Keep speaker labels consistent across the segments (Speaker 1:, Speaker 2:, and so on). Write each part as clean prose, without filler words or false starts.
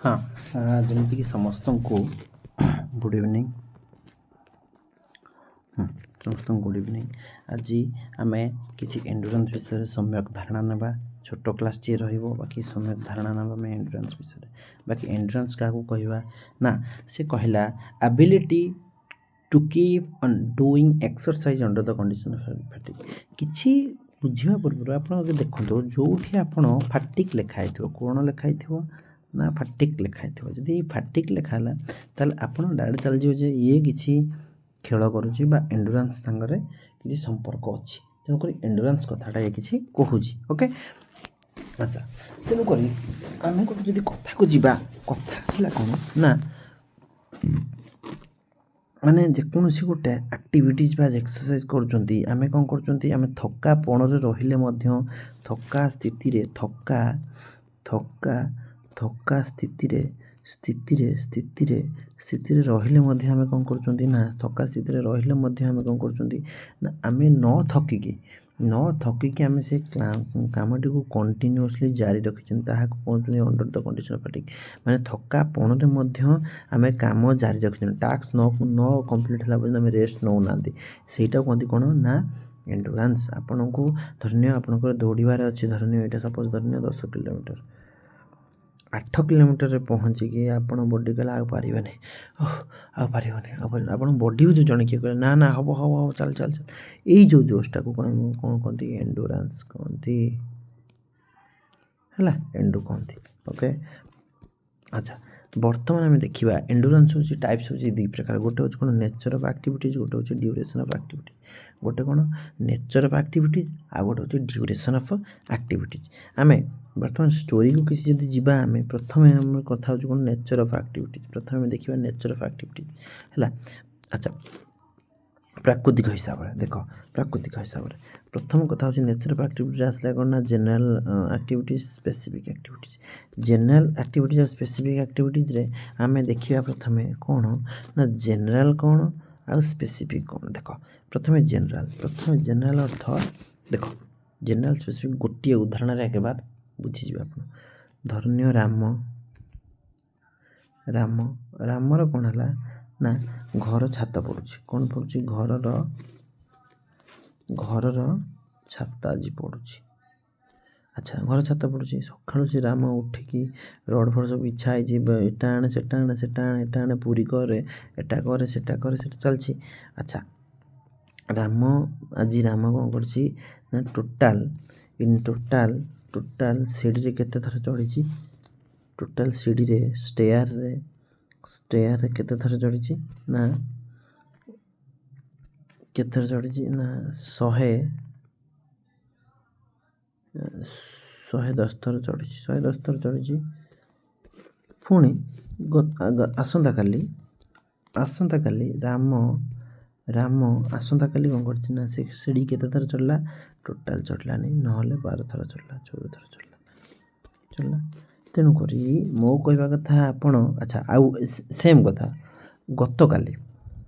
Speaker 1: हाँ जमीक समस्त को गुड इवनिंग समस्त गुड इवनिंग। आज आम कि एंडुरेंस विषय सम्यक धारणा ना छोट क्लास टी बाकी सम्यक धारणा ना आम एंडुरेंस विषय बाकी एंडुरेंस क्या कहवा ना से कहला ability to keep on doing exercise under the condition of fatigue. किछि बुझा पूर्व आप देखो जो आप फैटिग लिखाई कौन लिखाई ना फैटिग लिखाई जदि फैटिग लिखाला ताल आप डायरेक्ट चल जाए ये किसी खेल करुच्ची एंडुरेंस सागर किसी संपर्क अच्छी तेणुक एंडुरेंस कथाटा ये किसी कहूँ। ओके अच्छा तेणुक आम गोटे जब कथा को जीवा कथा आसला कौन ना माने जेकोसी गोटे एक्टिविटीज बा एक्सरसाइज करुँच आम कौन करें थकापण रही थका स्थिति थका थका थका स्थिति स्थिति रहिले आम कौन करुँच ना थका स्थिति रहिले आम कौन करुँच आम न थकिकी आम से कामटी को कंटिन्यूअसली जारी रखी कहते under the condition of fatigue माने थकापण आम काम जारी रखी टास्क न कंप्लीट है पर्यटन आम रेस्ट नौ ना सहीटा कहते कौन ना एंडुरेंस। आपन को धरनीय आपंकर दौड़ार अच्छी धरनीय यहाँ सपोज धरनीय 10 किलोमीटर 8 किलोमीटर पहुँचिकी आप बॉडी कहला पारे आप बॉडी भी जो जन किए कहे ना ना हम हम हम चल चल चल यही जो जोशटा को कौन कहते एंडुरेंस कहते है एंडु कहते। ओके अच्छा बर्तमान आम देखा एंडुरेंस हूँ टाइप्स हूँ दुई प्रकार गोटे हूँ कौन नेचर ऑफ एक्टिविटीज गोटे हूँ ड्यूरेशन ऑफ एक्टिविटीज गोटे कौन नेचर ऑफ एक्टिविटीज आ गोटे हूँ ड्यूरेशन ऑफ एक्टिविटीज। आम बर्तमान स्टोरी को किसी जब जीवा आम प्रथम आम कथा हूँ कौन नेचर ऑफ एक्टिविटीज प्रथम देखा नेचर ऑफ एक्टिविटीज है। अच्छा प्राकृतिक हिसाब से देख प्राकृतिक हिसाब से प्रथम कथा हूँ नेचर ऑफ एक्टिविटीज आसला कौन ना general activities specific activities general activities और स्पेसिफिक एक्टिविटीज रे आम देखा प्रथम कौन ना जनरल कौन आ स्पेसिफिक कौन देख प्रथम जनरल अर्थ देख जनरल स्पेसिफिक गोटे उदाहरण एक बार बुझीज आप धरनीय राम राम रामर कौन है ना घर छात पड़ुची कौन पड़ुची घर छात आज पड़ुची। अच्छा घर छात पड़ुची सकाळु से राम उठिकी रड फड़ सब इच्छा एटा आने सेटा आने सेटा आने एटा आने पूरी करे एटा करे सेटा चलची। अच्छा राम आज राम कौन करची ना टोटाल सीढ़ी रे केते थर चढ़ी टोटाल सीढ़ी रे स्टेयर रे केते थर चढ़ी ना केते थर चढ़ी ना 110 थर चढ़ी 110 थर चढ़ी। पुणी आसंता काली राम आसंता काली कौन करछि ना से सीढ़ी केते थर चढ़ला टोटाल चढ़ला नहीं नहले 12 थर चढ़ला 14 थर चढ़ला तेणुक मो कहवा कथा आपण। अच्छा आउ सेम कथा गत काली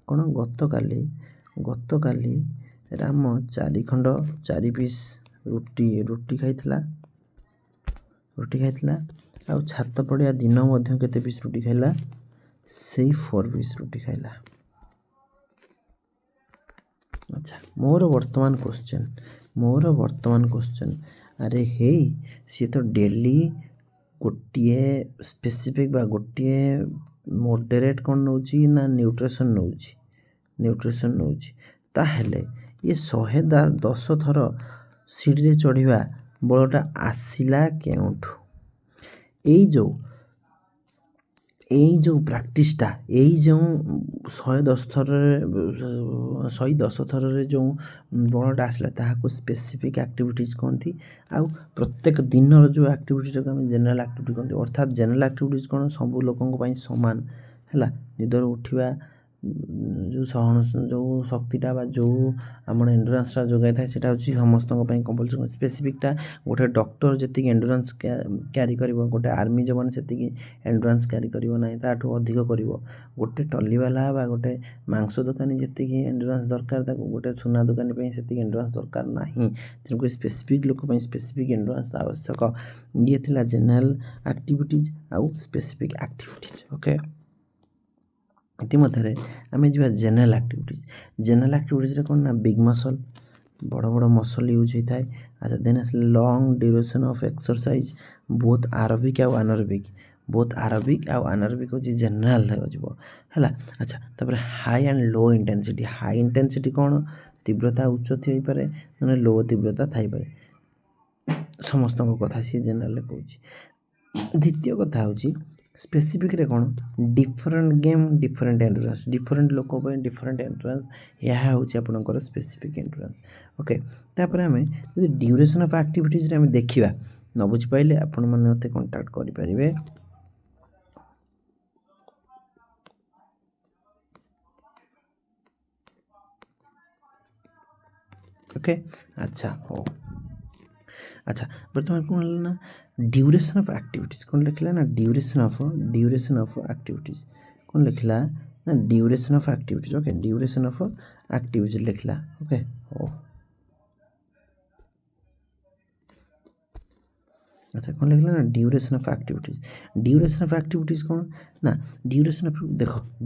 Speaker 1: कौन गत काली राम 4 खंड 4 पीस रुटी खाइथिला आउ छात पड़िया दिन मध्य केते पीस रुटी खाइला से 4 पीस रुटी खाइला। अच्छा मोर वर्तमान क्वेश्चन अरे हे सी तो डेली गोटे स्पेसिफिक बा गोटे मॉडरेट कौन नौची ना न्यूट्रिशन नौची ताहेले ये 110 थर सीढ़ी रे चढ़िबा बलटा आसिला केउठू यही जो प्रैक्टिसटा यही जो 110 थर जो बलटा आसला ताहाको स्पेसिफिक एक्टिविटीज कहती आउ प्रत्येक दिन जो एक्टिविटी आम जनरल एक्टिविटी कहते अर्थात जनरल एक्टिविटीज कौन सब लोक सामान है निदर उठा ଯେଉଁ ସହନ ଯେଉଁ ଶକ୍ତିଟା ବା ଯେଉଁ ଆମର ଏଣ୍ଡୁରାନ୍ସଟା ଯୋଗାଇ ଥାଏ ସେଇଟା ହେଉଛି ସମସ୍ତଙ୍କ ପାଇଁ କମ୍ପଲସରି। ସ୍ପେସିଫିକ୍ଟା ଗୋଟେ ଡକ୍ଟର ଯେତିକି ଏଣ୍ଡୁରାନ୍ସ କ୍ୟାରି କରିବ, ଗୋଟେ ଆର୍ମି ଯବାନ ସେତିକି ଏଣ୍ଡୁରାନ୍ସ କ୍ୟାରି କରିବ ନାହିଁ, ତାଠୁ ଅଧିକ କରିବ। ଗୋଟେ ଟଲିବାଲା ବା ଗୋଟେ ମାଂସ ଦୋକାନୀ ଯେତିକି ଏଣ୍ଡୁରାନ୍ସ ଦରକାର ତାକୁ ଗୋଟେ ସୁନା ଦୋକାନୀ ପାଇଁ ସେତିକି ଏଣ୍ଡୁରାନ୍ସ ଦରକାର ନାହିଁ। ତେଣୁକରି ସ୍ପେସିଫିକ୍ ଲୋକ ପାଇଁ ସ୍ପେସିଫିକ୍ ଏଣ୍ଡୁରାନ୍ସ ଆବଶ୍ୟକ। ଇଏ ଥିଲା ଜେନେରାଲ ଆକ୍ଟିଭିଟିଜ୍ ଆଉ ସ୍ପେସିଫିକ୍ ଆକ୍ଟିଭିଟିଜ୍। ଓକେ, ଇତିମଧ୍ୟରେ ଆମେ ଯିବା ଜେନେରାଲ ଆକ୍ଟିଭିଟିଜ୍। ଜେନେରାଲ ଆକ୍ଟିଭିଟିଜ୍ରେ କ'ଣ ନା ବିଗ୍ ମସଲ୍, ବଡ଼ ବଡ଼ ମସଲ୍ ୟୁଜ୍ ହୋଇଥାଏ। ଆଚ୍ଛା, ଦେନ୍ ଆସିଲେ long duration of exercise, both aerobic ଆଉ ଆନାରୋବିକ୍। ବୋଥ୍ ଆରୋବିକ୍ ଆଉ ଆନାରୋବିକ୍ ହେଉଛି ଜେନେରାଲରେ ଯିବ ହେଲା। ଆଚ୍ଛା, ତାପରେ high and low intensity. High intensity କ'ଣ, ତୀବ୍ରତା ଉଚ୍ଚ ଥାଇପାରେ, ମାନେ ଲୋ ତୀବ୍ରତା ଥାଇପାରେ। ସମସ୍ତଙ୍କ କଥା ସିଏ ଜେନେରାଲରେ କହୁଛି। ଦ୍ୱିତୀୟ କଥା ହେଉଛି ସ୍ପେସିଫିକ୍ରେ କ'ଣ, different game different endurance, different ଲୋକ ପାଇଁ ଡିଫରେଣ୍ଟ ଏଣ୍ଡୁରାନ୍ସ, ଏହା ହେଉଛି ଆପଣଙ୍କର ସ୍ପେସିଫିକ୍ ଏଣ୍ଡୁରାନ୍ସ। ଓକେ, ତାପରେ ଆମେ ଯଦି ଡ୍ୟୁରେସନ୍ ଅଫ୍ ଆକ୍ଟିଭିଟିଜ୍ରେ ଆମେ ଦେଖିବା, ନ ବୁଝିପାରିଲେ ଆପଣମାନେ ମୋତେ କଣ୍ଟାକ୍ଟ କରିପାରିବେ। ଓକେ, ଆଚ୍ଛା ହଉ। ଆଚ୍ଛା, ବର୍ତ୍ତମାନ କ'ଣ ହେଲା ନା ଡ୍ୟୁରେସନ୍ ଅଫ୍ ଆକ୍ଟିଭିଟିଜ୍ କ'ଣ ଲେଖିଲା ନା ଡ୍ୟୁରେସନ୍ ଅଫ୍ ଆକ୍ଟିଭିଟିଜ୍ କ'ଣ ଲେଖିଲା ନା duration of activities. Okay, duration of activities ଲେଖିଲା। ଓକେ, ହଉ। আচ্ছা, କ'ଣ ଲେଖିଲା ନା duration of activities. Duration of activities କ'ଣ ନା duration of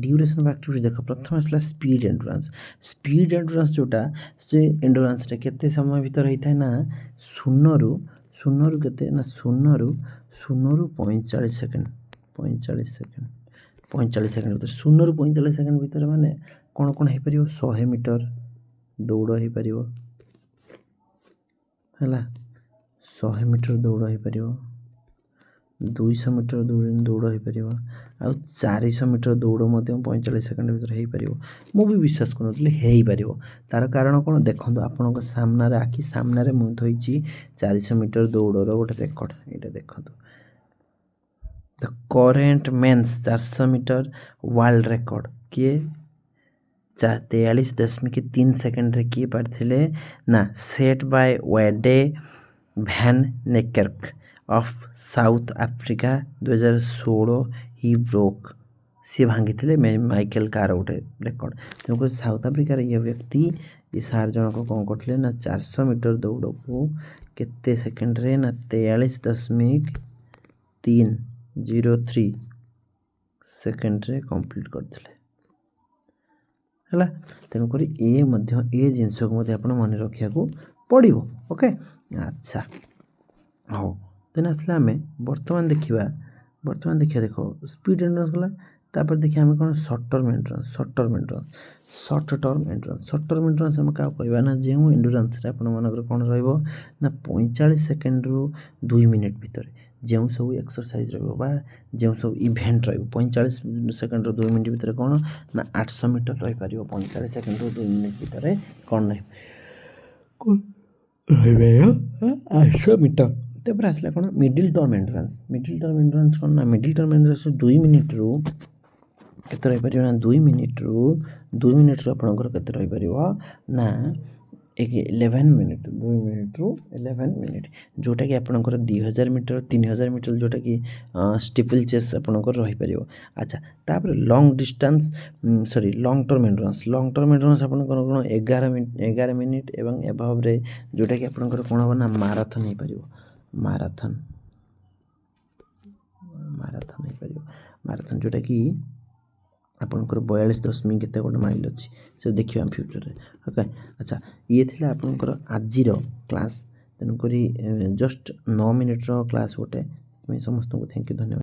Speaker 1: duration of activities ଦେଖ, ପ୍ରଥମେ ଆସିଲା ସ୍ପିଡ୍ ଏଣ୍ଡୁରାନ୍ସ। ସ୍ପିଡ୍ ଏଣ୍ଡୁରାନ୍ସ ଯେଉଁଟା, ସେ ଏଣ୍ଡୁରାନ୍ସଟା କେତେ ସମୟ ଭିତରେ ହେଇଥାଏ ନା ଶୂନରୁ କେତେ ନା ଶୂନରୁ 45 ସେକେଣ୍ଡ। 45 ସେକେଣ୍ଡ ଭିତରେ, ଶୂନରୁ 45 ସେକେଣ୍ଡ ଭିତରେ ମାନେ କ'ଣ ହେଇପାରିବ, 100 ମିଟର ଦୌଡ଼ ହେଇପାରିବ ହେଲା, 100 ମିଟର ଦୌଡ଼ ହେଇପାରିବ, 200 ମିଟର ଦୌଡ଼ ହେଇପାରିବ, ଆଉ 400 ମିଟର ଦୌଡ଼ ମଧ୍ୟ 45 ସେକେଣ୍ଡ ଭିତରେ ହେଇପାରିବ। ମୁଁ ବି ବିଶ୍ୱାସ କରୁନଥିଲି, ହେଇପାରିବ। ତା'ର କାରଣ କ'ଣ, ଦେଖନ୍ତୁ ଆପଣଙ୍କ ସାମ୍ନାରେ, ଆଖି ସାମ୍ନାରେ ମୁଁ ଥୋଇଛି 400 ମିଟର ଦୌଡ଼ର ଗୋଟେ ରେକର୍ଡ଼। ଏଇଟା ଦେଖନ୍ତୁ, the current men's 400 metre world record କିଏ 43.3 ସେକେଣ୍ଡରେ କିଏ ପାରିଥିଲେ ନା set by Wayde van Niekerk of South Africa 2016 he broke. ସିଏ ଭାଙ୍ଗିଥିଲେ ମାଇକେଲ କାର ଗୋଟେ ରେକର୍ଡ଼। ତେଣୁକରି ସାଉଥ ଆଫ୍ରିକାର ଇଏ ବ୍ୟକ୍ତି, ଏ ସାର୍ ଜଣକ କ'ଣ କରିଥିଲେ ନା 400 ମିଟର ଦୌଡ଼କୁ କେତେ ସେକେଣ୍ଡରେ ନା 43.303 ସେକେଣ୍ଡରେ କମ୍ପ୍ଲିଟ୍ କରିଥିଲେ ହେଲା। ତେଣୁକରି ଏ ଜିନିଷକୁ ମଧ୍ୟ ଆପଣ ମନେ ରଖିବାକୁ ପଡ଼ିବ। ଓକେ, ଆଚ୍ଛା ହଉ। ଦେନ୍ ଆସିଲା ଆମେ ବର୍ତ୍ତମାନ ଦେଖିବା ଦେଖ ସ୍ପିଡ୍ ଏଣ୍ଡୁରାନ୍ସ ଗଲା। ତାପରେ ଦେଖିବା ଆମେ କ'ଣ short term endurance. Short term endurance ଆମେ କାହାକୁ କହିବା ନା ଯେଉଁ ଏଣ୍ଡୁରାନ୍ସରେ ଆପଣମାନଙ୍କର କ'ଣ ରହିବ ନା 45 ସେକେଣ୍ଡରୁ 2 ମିନିଟ୍ ଭିତରେ ଯେଉଁ ସବୁ ଏକ୍ସରସାଇଜ୍ ରହିବ ବା ଯେଉଁ ସବୁ ଇଭେଣ୍ଟ ରହିବ, 45 ସେକେଣ୍ଡରୁ 2 ମିନିଟ୍ ଭିତରେ କ'ଣ ନା 800 ମିଟର ରହିପାରିବ। 45 ସେକେଣ୍ଡରୁ 2 ମିନିଟ୍ ଭିତରେ କ'ଣ ରହିପାରିବ 800 ମିଟର। ତାପରେ ଆସିଲା କ'ଣ ମିଡିଲ୍ ଟର୍ମ ଏଣ୍ଡୁରାନ୍ସ। କ'ଣ ନା ମିଡିଲ୍ ଟର୍ମ ଏଣ୍ଡୁରାନ୍ସ 2 ମିନିଟ୍ରୁ କେତେ ରହିପାରିବ ନା 2 ମିନିଟ୍ରୁ ଆପଣଙ୍କର କେତେ ରହିପାରିବ ନା 11 ମିନିଟ୍। 2 ମିନିଟ୍ରୁ 11 ମିନିଟ୍, ଯେଉଁଟାକି ଆପଣଙ୍କର 2000 ମିଟର 3000 ମିଟର, ଯେଉଁଟାକି ଷ୍ଟିପଲ୍ ଚେସ୍ ଆପଣଙ୍କର ରହିପାରିବ। ଆଚ୍ଛା, ତାପରେ ଲଙ୍ଗ୍ ଟର୍ମ ଏଣ୍ଡୁରାନ୍ସ ଆପଣଙ୍କର କ'ଣ 11 ମିନିଟ୍ ଏବଂ ଏଭବରେ, ଯେଉଁଟାକି ଆପଣଙ୍କର କ'ଣ ହେବ ନା ମାରାଥନ୍ ହେଇପାରିବ। ମାରାଥନ୍ ହେଇପାରିବ। ଯେଉଁଟାକି ଆପଣଙ୍କର 42 କେତେ ଗୋଟେ ମାଇଲ୍ ଅଛି, ସେ ଦେଖିବା ଫ୍ୟୁଚରରେ। ଓକେ, ଆଚ୍ଛା, ଇଏ ଥିଲା ଆପଣଙ୍କର ଆଜିର କ୍ଲାସ୍। ତେଣୁକରି ଜଷ୍ଟ 9 ମିନିଟ୍ର କ୍ଲାସ୍ ଗୋଟେ। ସମସ୍ତଙ୍କୁ ଥ୍ୟାଙ୍କ ୟୁ, ଧନ୍ୟବାଦ।